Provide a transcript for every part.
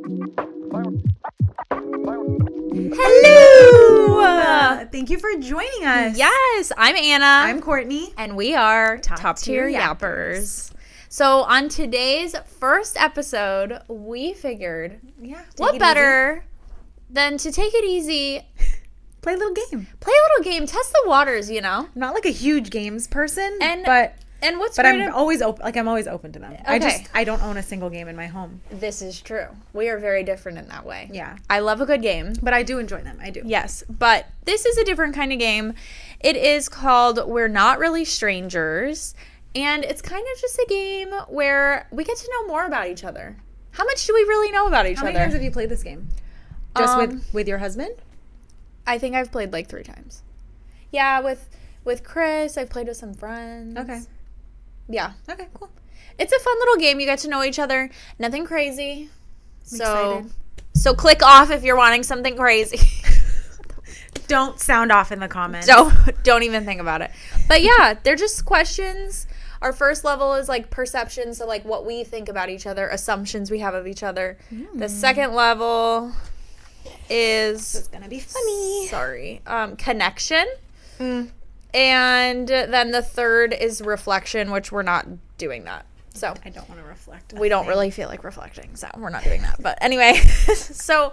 Hello! Thank you for joining us. Yes, I'm Anna. I'm Courtney. And we are Top Tier Tier Yappers. So on today's first episode, we figured what better than to take it easy, play a little game. Test the waters, you know? I'm not like a huge games person, what's but I'm always open. Like I'm always open to them. Okay. I don't own a single game in my home. This is true. We are very different in that way. Yeah. I love a good game. But I do enjoy them. I do. Yes, but this is a different kind of game. It is called We're Not Really Strangers, and it's kind of just a game where we get to know more about each other. How much do we really know about each other? How many times have you played this game? Just with your husband? I think I've played like 3 times. Yeah, with Chris, I've played with some friends. Okay. Yeah. Okay, cool. It's a fun little game. You get to know each other. Nothing crazy. I'm excited. So click off if you're wanting something crazy. Don't sound off in the comments. Don't even think about it. But yeah, they're just questions. Our first level is like perception, so like what we think about each other, assumptions we have of each other. The second level is This is gonna be funny. Sorry. Connection. And then the third is reflection, which we're not doing that. So I don't want to reflect. We don't really feel like reflecting, so we're not doing that. But anyway, so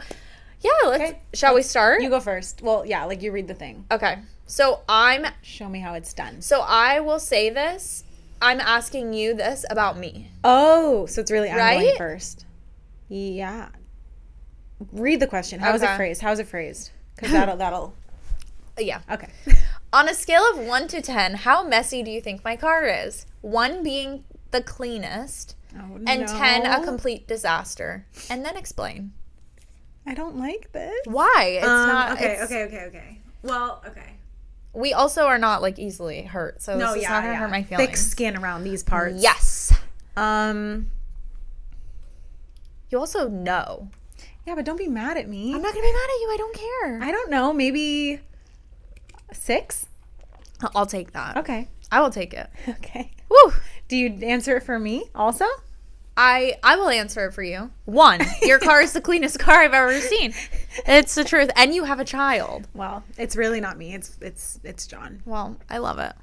yeah, shall we start? You go first. Well, yeah, like you read the thing. Okay. So Show me how it's done. So I will say this. I'm asking you this about me. Oh, so it's really I'm Right? going first. Yeah. Read the question. How is it Okay. phrased? How is it phrased? Because that'll. Yeah. Okay. On a scale of 1 to 10, how messy do you think my car is? 1 being the cleanest, and 10 a complete disaster. And then explain. I don't like this. Why? It's not. Okay. Well, okay. We also are not like easily hurt, so this is not gonna hurt my feelings. Thick skin around these parts. Yes. Um. You also know. Yeah, but don't be mad at me. I'm not gonna be mad at you. I don't care. I don't know. Maybe 6. I'll take that. Okay. I will take it. Okay. Woo. Do you answer it for me also? I will answer it for you. 1, your car is the cleanest car I've ever seen. It's the truth. And you have a child. Well, it's really not me. It's John. Well, I love it.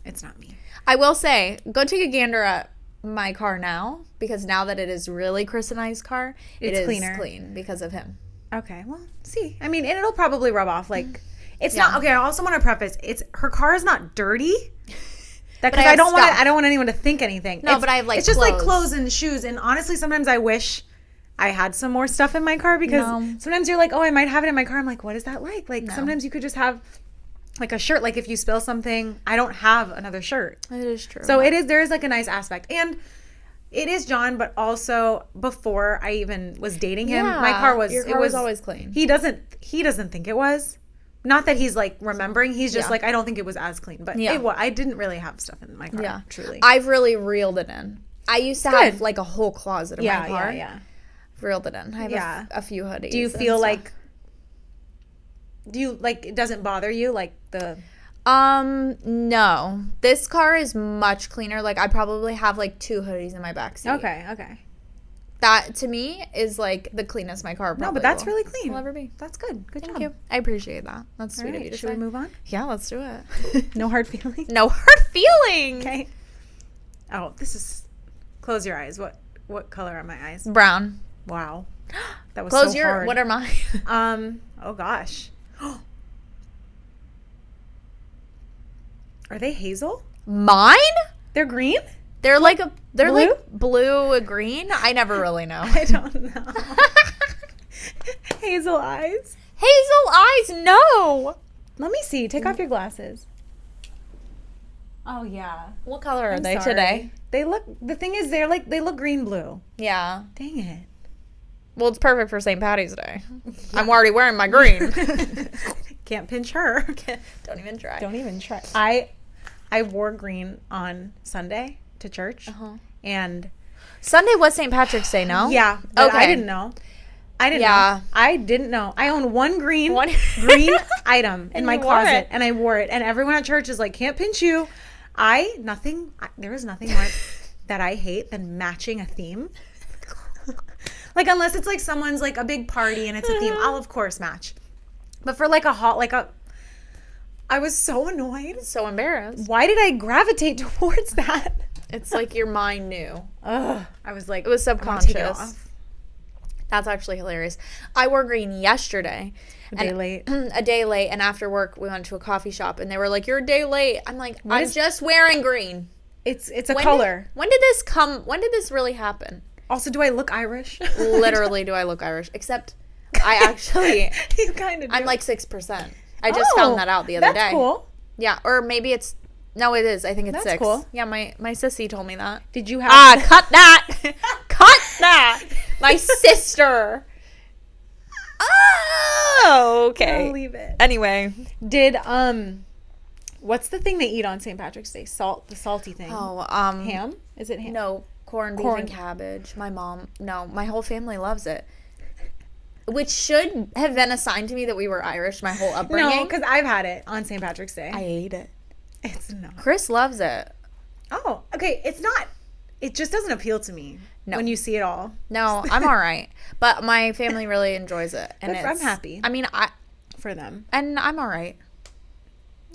It's not me. I will say, go take a gander at my car now, because now that it is really Chris and I's car, It's it is cleaner. clean because of him. Okay. Well, see. I mean, it'll probably rub off. Like, it's Yeah. not. Okay. I also want to preface. Her car is not dirty. Because I have I don't want. stuff. I don't want anyone to think anything. No, but I have, like, it's just like clothes. clothes and shoes. And honestly, sometimes I wish I had some more stuff in my car, because No. sometimes you're like, oh, I might have it in my car. I'm like, what is that like? Like sometimes you could just have like a shirt. Like if you spill something, I don't have another shirt. It is true. So there is like a nice aspect. And it is John, but also before I even was dating him, my car was Your car was always clean. He doesn't think it was. Not that he's like remembering. He's just Yeah. like, I don't think it was as clean. But Yeah. I didn't really have stuff in my car. Yeah, Truly. I've really reeled it in. I used to have like a whole closet in my car. Yeah. Reeled it in. I have Yeah. a few hoodies. Do you and feel stuff. like? Do you like? It doesn't bother you like the? No. This car is much cleaner. Like I probably have like 2 hoodies in my backseat. Okay. That to me is like the cleanest my car probably No, but that's will really clean. will ever be. That's good. Good Thank job. you. I appreciate that. That's All sweet of right, you to should say. we move on? Yeah, let's do it. No hard feelings. No hard feelings. Okay. Oh, this is. Close your eyes. What color are my eyes? Brown. Wow. That was Close so your. hard. What are mine? Oh gosh. Are they hazel? Mine? They're green? They're like Blue? like blue green. I never really know. I don't know. Hazel eyes. Hazel eyes, no. Let me see. Take off your glasses. Oh yeah. What color are I'm they sorry. today? They look. The thing is, they look green blue. Yeah. Dang it. Well, it's perfect for St. Patty's Day. I'm already wearing my green. Can't pinch her. Don't even try. Don't even try. I wore green on Sunday to church, and Sunday was St. Patrick's Day, no? yeah, but Okay. I didn't know. I didn't know. I own one green item in my you wore closet, it. and I wore it. And everyone at church is like, "Can't pinch you." There is nothing more that I hate than matching a theme. Like, unless it's like someone's like a big party and it's a theme, I'll of course match. But for like a hot, I was so annoyed. So embarrassed. Why did I gravitate towards that? It's like your mind knew. Ugh. I was like, It was I wanna take it subconscious. off. That's actually hilarious. I wore green yesterday. A day late. A day late, and after work we went to a coffee shop and they were like, "You're a day late." I'm like, I'm is- just wearing green. It's a color. When did this come? When did this really happen? Also, do I look Irish? Literally, do I look Irish? Except I actually, You kind of do. I'm like 6%. I just found that out the other day. That's cool. Yeah, or maybe it's, no, it is. I think it's That's 6. cool. Yeah, my sissy told me that. Did you have... Cut that. Cut that. My sister. Oh, okay. I'll leave it. Anyway. Did, what's the thing they eat on St. Patrick's Day? The salty thing. Oh, Ham? Is it ham? No, corned beef and cabbage. My whole family loves it. Which should have been assigned to me that we were Irish my whole upbringing. No, because I've had it on St. Patrick's Day. I ate it. It's not. Chris loves it. Oh, okay. It's not. It just doesn't appeal to me when you see it all. No, I'm all right. But my family really enjoys it. And I'm happy. I mean, For them. and I'm all right.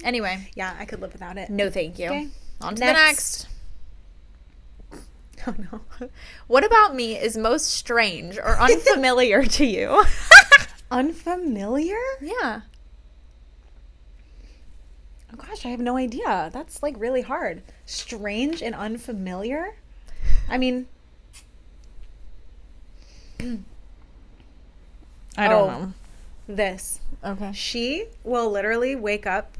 Anyway. Yeah, I could live without it. No, thank you. Okay. On to the next. Oh, no. What about me is most strange or unfamiliar to you? Unfamiliar? Yeah. Oh, gosh, I have no idea. That's, like, really hard. Strange and unfamiliar? I mean... I don't know. This. Okay. She will literally wake up.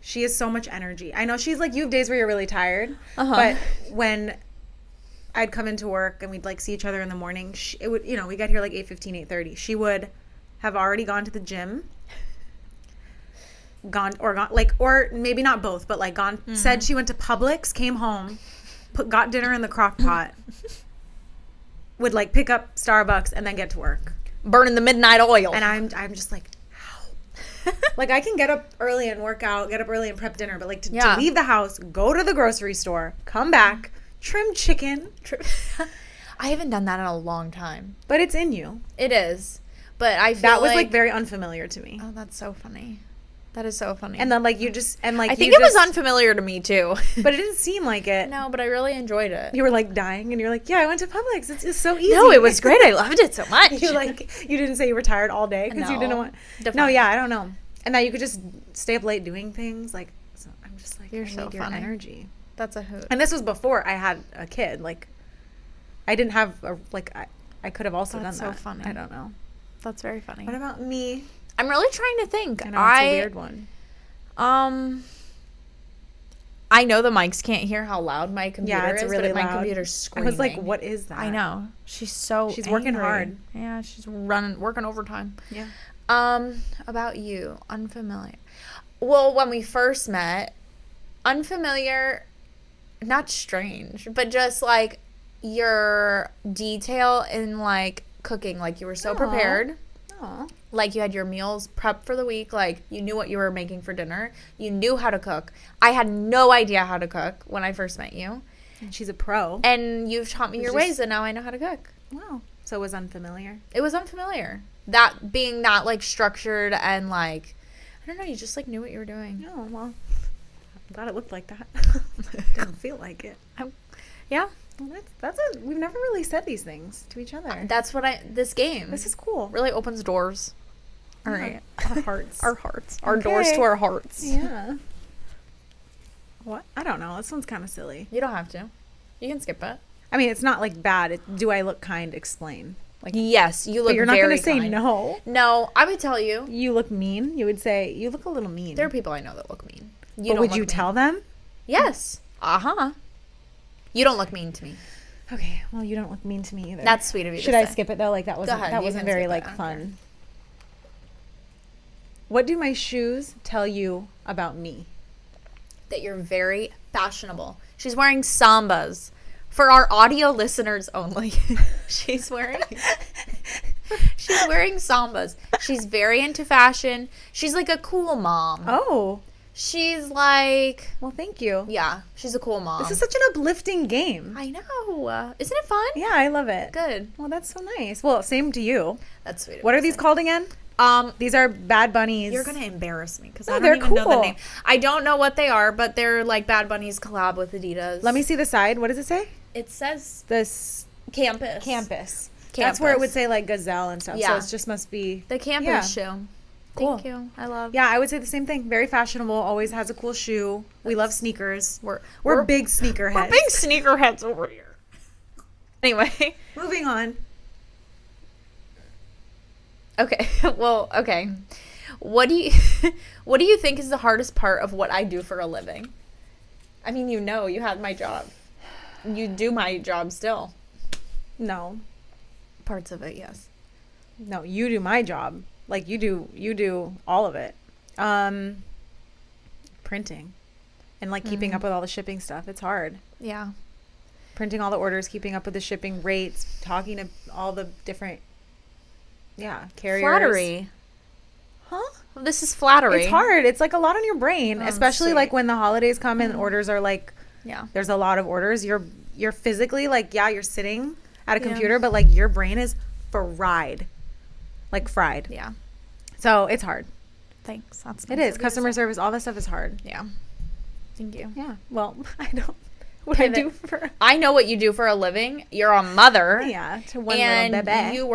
She has so much energy. I know she's like, you have days where you're really tired. But when I'd come into work and we'd like see each other in the morning, it would, we got here like 8:15, 8:30. She would have already gone to the gym. Or maybe not both, but like gone, said she went to Publix, came home, got dinner in the crock pot, would like pick up Starbucks and then get to work. Burning the midnight oil. And I'm just like, how? Like, I can get up early and work out, get up early and prep dinner, but like to leave the house, go to the grocery store, come back, trim chicken. I haven't done that in a long time. But it's in you. It is. But I feel that was like very unfamiliar to me. Oh, that's so funny. That is so funny. And then like you just, and like I think it was unfamiliar to me too. But it didn't seem like it. No, but I really enjoyed it. You were like dying and you're like, yeah, I went to Publix. It's just so easy. No, it was great. I loved it so much. You didn't say you were tired all day because you didn't want. No, yeah, I don't know. And that you could just stay up late doing things. Like, so I'm just like, you're so your funny. energy. That's a hoot. And this was before I had a kid. Like, I didn't have I could have also That's done that. so funny. I don't know. That's very funny. What about me? I'm really trying to think. I know it's a weird one. I know the mics can't hear how loud my computer is, really but my loud. computer's screaming. I was like, what is that? I know. She's working hard. Yeah, she's working overtime. Yeah. About you, unfamiliar. Well, when we first met, unfamiliar, not strange, but just like your detail in like cooking. Like you were so prepared. Aww. Like you had your meals prepped for the week. Like you knew what you were making for dinner. You knew how to cook. I had no idea how to cook when I first met you. And she's a pro. And you've taught me your ways, and now I know how to cook. Wow. So it was unfamiliar. It was unfamiliar. That being that like structured and like, I don't know, you just like knew what you were doing. Oh, well, I'm glad it looked like that. Didn't feel like it. Yeah. Well, we've never really said these things to each other. That's what this game. This is cool. Really opens doors. All right. Our hearts. Our hearts. Our doors to our hearts. Yeah. What? I don't know. This one's kind of silly. You don't have to. You can skip it. I mean, it's not like bad. Do I look kind? Explain. Like, yes, you look. But you're not going to say no. No, I would tell you. You look mean. You would say you look a little mean. There are people I know that look mean. But would you tell them? Yes. You don't look mean to me. Okay. Well, you don't look mean to me either. That's sweet of you. Should I skip it though? Like that wasn't very like fun. What do my shoes tell you about me? That you're very fashionable. She's wearing Sambas. For our audio listeners only. She's wearing Sambas. She's very into fashion. She's like a cool mom. Oh. She's like, Well, thank you. yeah, she's a cool mom. This is such an uplifting game. I know. Isn't it fun? Yeah, I love it. Good. Well, that's so nice. Well, same to you. That's sweet. What are these called again? These are Bad Bunnies. You're gonna embarrass me because No, I don't they're even know the cool. name. I don't know what they are, but they're like Bad Bunny's collab with Adidas. Let me see the side. What does it say? It says This campus. campus. That's where it would say like gazelle and stuff. Yeah. So it just must be The campus Yeah. shoe. Cool. Thank you. I love. Yeah, I would say the same thing. Very fashionable. Always has a cool shoe. We love sneakers. We're We're big sneakerheads. We're big sneakerheads over here. Anyway. Moving on. Okay. Well, okay. What do you what do you think is the hardest part of what I do for a living? I mean, you had my job. You do my job still. No. Parts of it, yes. No, you do my job. Like you do all of it. Printing. And like keeping up with all the shipping stuff. It's hard. Yeah. Printing all the orders, keeping up with the shipping rates, talking to all the different carriers. Flattery. Huh? This is flattery. It's hard. It's like a lot on your brain, especially sweet. like when the holidays come and orders are like Yeah. there's a lot of orders. You're physically like you're sitting at a computer, but like your brain is fried. Like fried. Yeah. So it's hard. Thanks. That's It is. Customer service, all that stuff is hard. Yeah. Thank you. Yeah. Well, I don't what I Pivot. do for I know what you do for a living. You're a mother. to one And little baby. you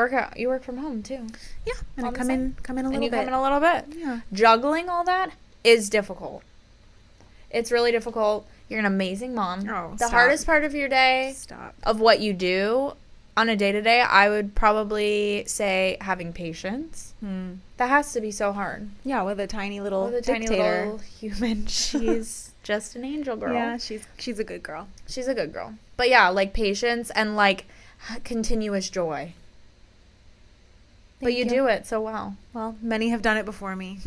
work from home too. Yeah. And I on the come side. in a And little you bit. come in a little bit. Yeah. Juggling all that is difficult. It's really difficult. You're an amazing mom. Oh, the stop. hardest part of your day, Stop. of what you do on a day-to-day, I would probably say having patience. That has to be so hard. Yeah, with a tiny little With a tiny dictator. little human. She's just an angel girl. Yeah, she's a good girl. She's a good girl. But yeah, like patience and like continuous joy. But Thank you you. do it so well. Well, many have done it before me.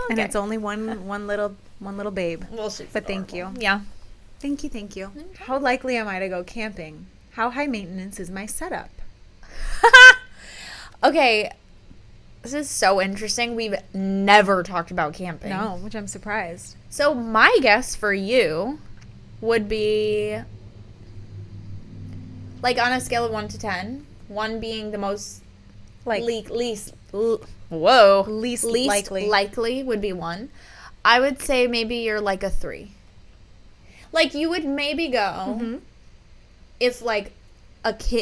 And it's only one little babe. Well, she's But thank you. Yeah. Thank you. How likely am I to go camping? How high maintenance is my setup? Okay. This is so interesting. We've never talked about camping. No, which I'm surprised. So my guess for you would be like on a scale of 1 to 10, 1 being the most Like least likely. likely would be 1. I would say maybe you're like a 3. Like you would maybe go if like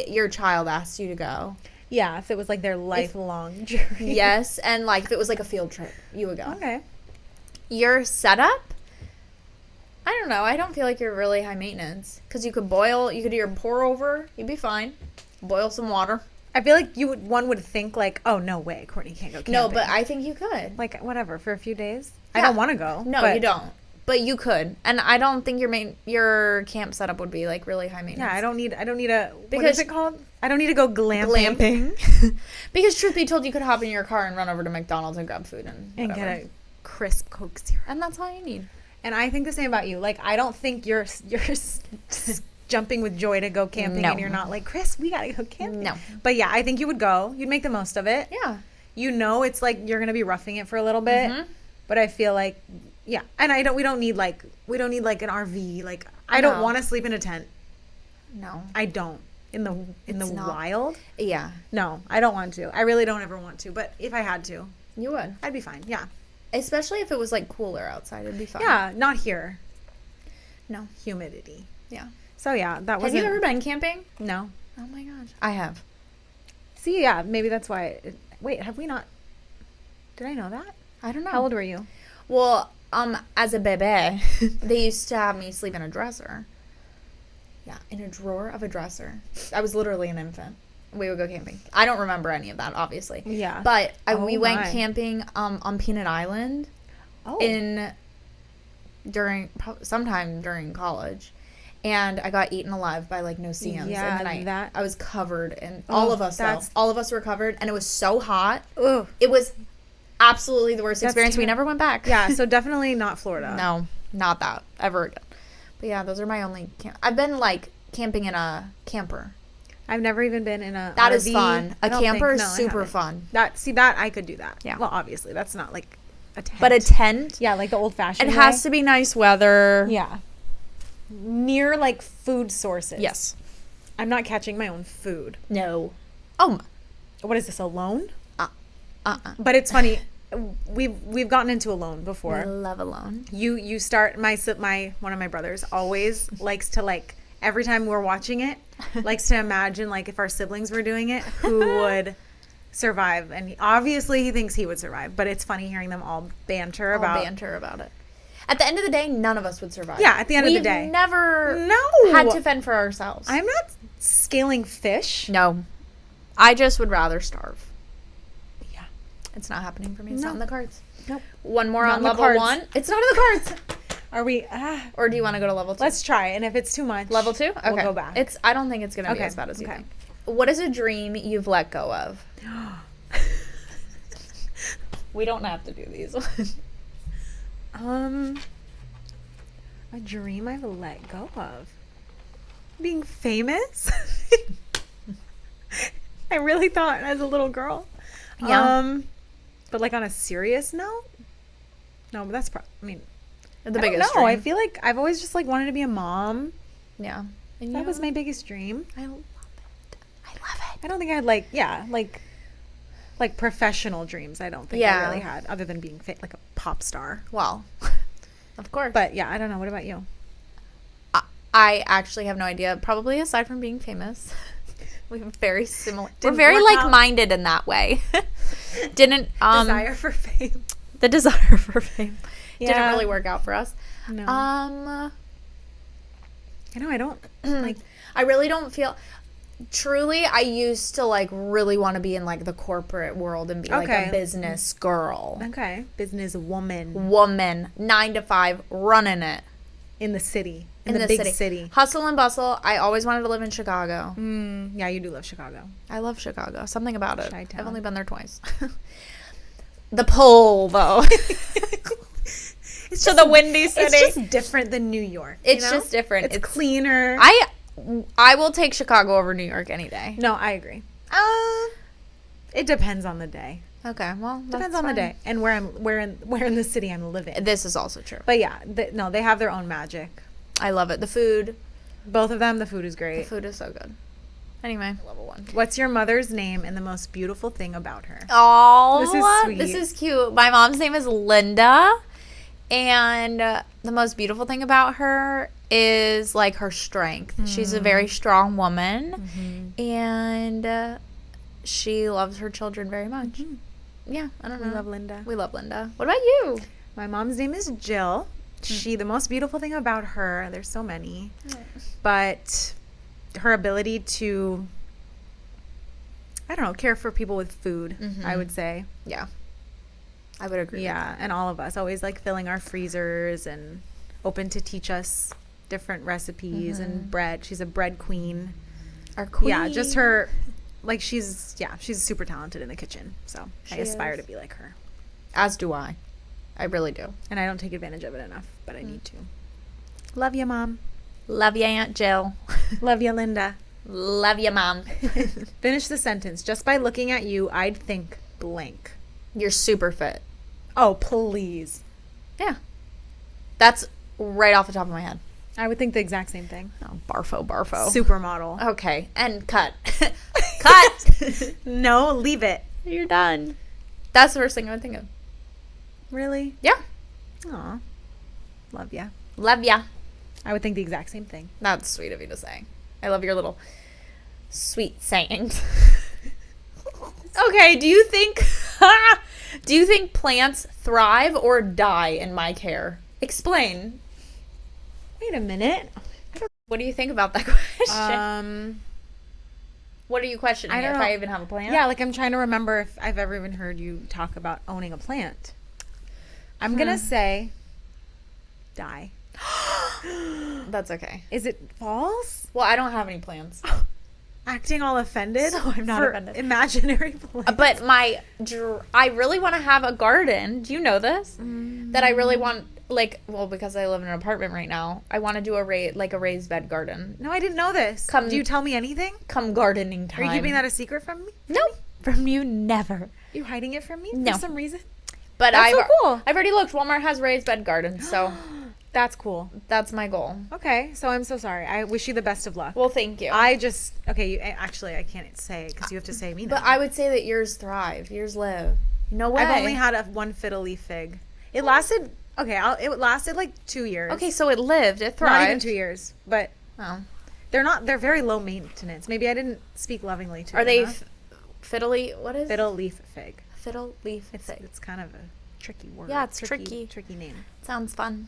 your child asked you to go. Yeah, if it was like their lifelong journey. Yes, and like if it was like a field trip, you would go. Okay. Your setup, I don't know. I don't feel like you're really high maintenance because you could do your pour over. You'd be fine. Boil some water. I feel like one would think like, oh no way, Courtney can't go camping. No, but I think you could. like whatever for a few days. Yeah. I don't want to go. No, but you don't. But you could, and I don't think your camp setup would be like really high maintenance. Yeah, I don't need a what Because- is it called? I don't need to go glamping. Because truth be told, you could hop in your car and run over to McDonald's and grab food and And whatever. get a crisp Coke Zero. And that's all you need. And I think the same about you. Like, I don't think you're jumping with joy to go camping, No. and you're not like, Chris, we gotta go camping. No. But yeah, I think you would go. You'd make the most of it. Yeah. You know, it's like you're gonna be roughing it for a little bit. Mhm. But I feel like, yeah, and we don't need like an RV. Like, I don't No. want to sleep in a tent. No. I don't in the It's not. wild. Yeah. No, I don't want to. I really don't ever want to. But if I had to, You would. I'd be fine. Yeah. Especially if it was like cooler outside, it'd be fine. Yeah, not here. No. Humidity. Yeah. So yeah, that was. Have you ever been camping? No. Oh my gosh. I have. See, yeah, maybe that's why. Wait, have we not? Did I know that? I don't know. How old were you? Well, as a bebe, they used to have me sleep in a dresser. Yeah, in a drawer of a dresser. I was literally an infant. We would go camping. I don't remember any of that, obviously. Yeah. But Oh we went my. camping on Peanut Island Oh. sometime during college. And I got eaten alive by like no-see-ums Yeah, in the night. that- I was covered, and Oh, all of us that's- all of us were covered, and it was so hot. Ugh. It was absolutely the worst That's experience. We ter- never went back. Yeah, so definitely not Florida. No, not that ever again. But yeah, those are my only I've been like camping in a camper. I've never even been in a That is RV. fun. I A don't camper think- is no, I super haven't. fun. That I could do that. Yeah. Well, obviously, that's not like a tent. But a tent? Yeah, like the old-fashioned It has to be nice weather. Yeah. Near, like, food sources. Yes. I'm not catching my own food. No. Oh. What is this, a loan? Uh-uh. But it's funny. We've gotten into a loan before. I love a loan. You start, one of my brothers always likes to, like, every time we're watching it, likes to imagine, like, if our siblings were doing it, who would survive. And obviously he thinks he would survive, but it's funny hearing them all banter about it. At the end of the day, none of us would survive. Yeah, at the end of the day. We've never No. had to fend for ourselves. I'm not scaling fish. No. I just would rather starve. Yeah. It's not happening for me. It's No. not in the cards. Nope. One more Not on in the level cards. 1. It's not in the cards. Are we Or do you want to go to level 2? let's try, and if it's too much, Level 2? Okay. we'll go back. I don't think it's going to be Okay, as bad as you okay. think. What is a dream you've let go of? We don't have to do these. A dream I've let go of. Being famous. I really thought as a little girl. Yeah. But like on a serious note? No, but that's The I biggest don't know. I dream. feel like I've always just like wanted to be a mom. Yeah. And That was my biggest dream. I love it. I love it. I don't think I had like professional dreams. I don't think I Yeah. really had, other than being like a pop star. Well, of course. But yeah, I don't know. What about you? I actually have no idea. Probably aside from being famous. We have very similar. We're Didn't very work out. like-minded in that way. Didn't Desire for fame. the desire for fame didn't Yeah. really work out for us. No. I I know I don't like. really don't feel. Truly, I used to like really want to be in like the corporate world and be like Okay. a business girl, Okay, business woman woman, 9 to 5, running it in the city, in the big city. hustle and bustle. I always wanted to live in Chicago. Yeah, you do love Chicago. I love Chicago. Something about it. Chi-town. I've only been there twice. The pole, though. It's So the windy city. It's just different than New York. It's you know? just different. It's cleaner. I will take Chicago over New York any day. No, I agree. It depends on the day. Okay, well, Depends on the day and where in the city I'm living. This is also true. But yeah, they have their own magic. I love it. The food. Both of them. The food is The great. food is so good. Anyway, level 1. What's your mother's name and the most beautiful thing about her? Oh, This is sweet. This is cute. My mom's name is Linda, and the most beautiful thing about her is like her strength. She's a very strong woman, and she loves her children very much. Yeah, I don't know. We love Linda. We love Linda. What about you? My mom's name is Jill. The most beautiful thing about her, there's so many, but her ability to, I don't know, care for people with food, I would say. Yeah, I would agree. Yeah, and all of us always like filling our freezers and open to teach us different recipes and bread. She's a bread queen. Our queen. Yeah, just her, like she's super talented in the kitchen. So I She aspire is. to be like her. As do I. I really do. And I don't take advantage of it enough, but I need to. Love you, Mom. Love you, Aunt Jill. Love you, Linda. Love you, Mom. Finish the sentence. Just by looking at you, I'd think blank. You're super fit. Oh, please. Yeah. That's right off the top of my head. I would think the exact same thing. Oh, barfo. Supermodel. Okay, and cut. Cut. No, leave it. You're done. That's the first thing I would think of. Really? Yeah. Aw. Love ya. Love ya. I would think the exact same thing. That's sweet of you to say. I love your little sweet sayings. Okay, do you think plants thrive or die in my care? Explain. Wait a minute. What do you think about that question? What are you questioning? I don't if know. I even have a plant? Yeah, like I'm trying to remember if I've ever even heard you talk about owning a plant. I'm going to say die. That's okay. Is it false? Well, I don't have any plants. Acting all offended? So I'm not for offended. Imaginary plants. But I really want to have a garden. Do you know this? That I really want, because I live in an apartment right now, I want to do a raised bed garden. No, I didn't know this. Do you tell me anything? Come gardening time. Are you keeping that a secret from me? No. From you, never. You hiding it from me No. for some reason? But That's so cool. I've already looked. Walmart has raised bed gardens, so That's cool. that's my goal. Okay, so I'm so sorry. I wish you the best of luck. Well, thank you. Actually, I can't say because you have to say me now. But I would say that yours thrive. Yours live. No way. I've only had one fiddle leaf fig. It lasted. Okay, it lasted like 2 years. Okay, so it lived. It thrived. Not even 2 years, but Oh. they're very low maintenance. Maybe I didn't speak lovingly to Are them they enough. fiddly? What is Fiddle leaf fig? fiddle leaf? It's kind of a tricky word. Yeah, it's tricky. Tricky name. Sounds fun.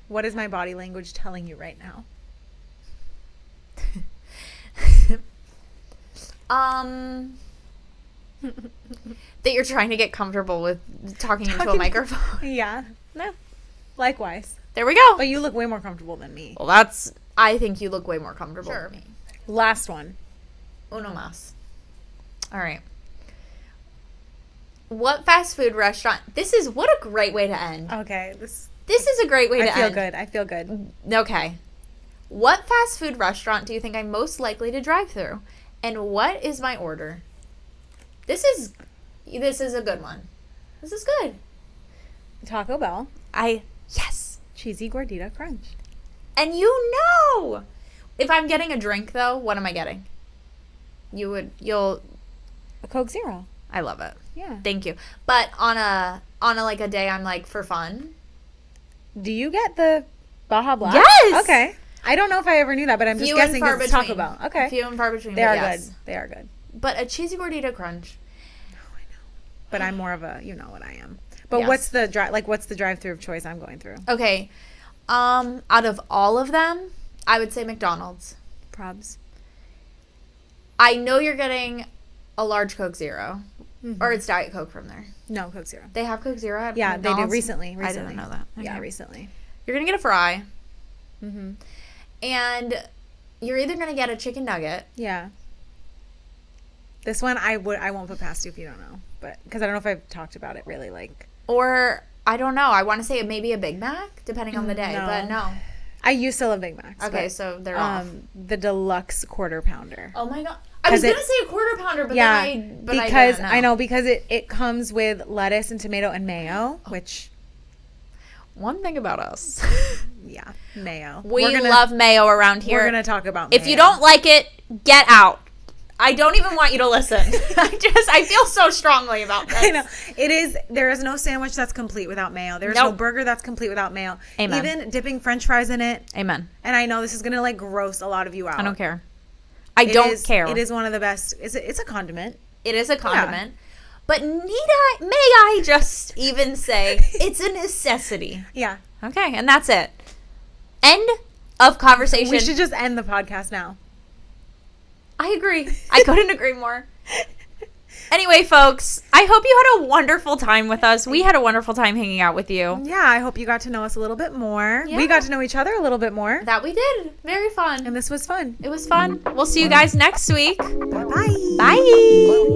What is my body language telling you right now? That you're trying to get comfortable with talking into a microphone. Yeah. No. Likewise. There we go. But you look way more comfortable than me. Well, I think you look way more comfortable than me. Last one. Uno más. All right. What fast food restaurant? What a great way to end. Okay. This is a great way to end. I feel good. Okay. What fast food restaurant do you think I'm most likely to drive through? And what is my order? This is a good one. This is good. Taco Bell. Yes. Cheesy gordita crunch. And you know. If I'm getting a drink though, what am I getting? You'll A Coke Zero. I love it. Yeah. Thank you. But on a like a day I'm like for fun. Do you get the Baja Blast? Yes. Okay. I don't know if I ever knew that, but I'm just guessing because it's Taco Bell. Okay. Few and far between. They are yes. good. They are good. But a cheesy gordita crunch. No, I know. But I'm more of a, you know what I am. But Yes. what's the drive-through of choice I'm going through? Okay. Out of all of them, I would say McDonald's. Probs. I know you're getting a large Coke Zero. Mm-hmm. Or it's Diet Coke from there. No, Coke Zero. They have Coke Zero at Yeah, they do. McDonald's? Recently. I didn't know that. Okay. Yeah, recently. You're going to get a fry. Mm-hmm. And you're either going to get a chicken nugget. Yeah. This one I won't put past you if you don't know. But because I don't know if I've talked about it really like. Or, I don't know. I want to say maybe a Big Mac, depending on the day. No. But no. I used to love Big Macs. Okay, but, so they're off. The deluxe quarter pounder. Oh my God. I was going to say a quarter pounder, but yeah, then because I know. because it comes with lettuce and tomato and mayo, which One thing about us. yeah, mayo. We love mayo around here. We're going to talk about If mayo. you don't like it, get out. I don't even want you to listen. I feel so strongly about this. I know. There is no sandwich that's complete without mayo. There's no burger that's complete without mayo. Amen. Even dipping French fries in it. Amen. And I know this is going to like gross a lot of you out. I don't care. I don't care. It is one of the best. It's a condiment. It is a condiment. Yeah. But may I just even say it's a necessity. Yeah. Okay, and that's it. End of conversation. We should just end the podcast now. I agree. I couldn't agree more. Anyway, folks, I hope you had a wonderful time with us. We had a wonderful time hanging out with you. Yeah, I hope you got to know us a little bit more. Yeah. We got to know each other a little bit more. That we did. Very fun. And this was fun. It was fun. We'll see you guys next week. Bye-bye. Bye.